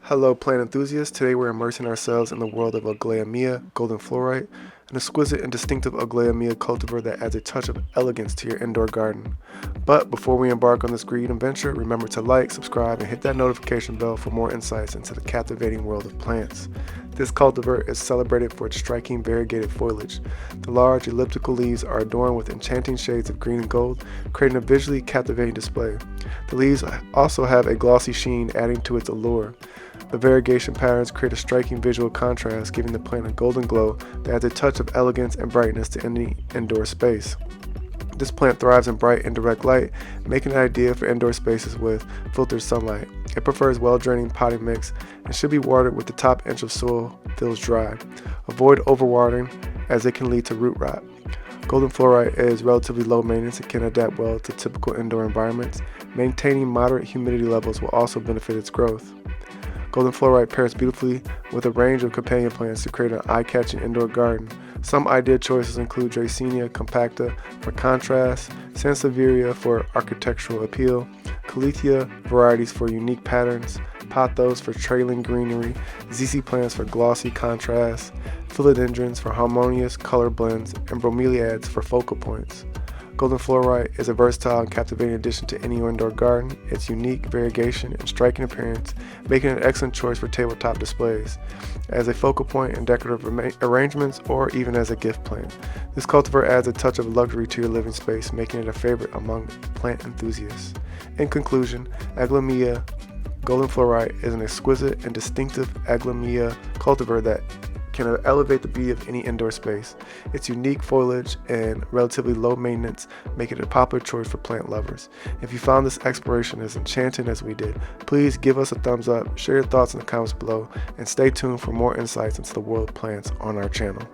Hello plant enthusiasts, today we're immersing ourselves in the world of Aglaonema Golden Fluorite, an exquisite and distinctive Aglaonema cultivar that adds a touch of elegance to your indoor garden. But before we embark on this green adventure, remember to like, subscribe, and hit that notification bell for more insights into the captivating world of plants. This cultivar is celebrated for its striking variegated foliage. The large elliptical leaves are adorned with enchanting shades of green and gold, creating a visually captivating display. The leaves also have a glossy sheen, adding to its allure. The variegation patterns create a striking visual contrast, giving the plant a golden glow that adds a touch of elegance and brightness to any indoor space. This plant thrives in bright indirect light, making it ideal for indoor spaces with filtered sunlight. It prefers well-draining potting mix and should be watered when the top inch of soil feels dry. Avoid overwatering as it can lead to root rot. Golden fluorite is relatively low maintenance and can adapt well to typical indoor environments. Maintaining moderate humidity levels will also benefit its growth. Golden fluorite pairs beautifully with a range of companion plants to create an eye-catching indoor garden. Some ideal choices include Dracaena compacta for contrast, Sansevieria for architectural appeal, Caletheia varieties for unique patterns, Pothos for trailing greenery, ZZ plants for glossy contrast, Philodendrons for harmonious color blends, and Bromeliads for focal points. Golden fluorite is a versatile and captivating addition to any indoor garden. Its unique variegation and striking appearance making it an excellent choice for tabletop displays, as a focal point in decorative arrangements, or even as a gift plant. This cultivar adds a touch of luxury to your living space, making it a favorite among plant enthusiasts. In conclusion, Aglaonema Golden Fluorite is an exquisite and distinctive Aglaonema cultivar that can elevate the beauty of any indoor space. Its unique foliage and relatively low maintenance make it a popular choice for plant lovers. If you found this exploration as enchanting as we did, please give us a thumbs up, share your thoughts in the comments below, and stay tuned for more insights into the world of plants on our channel.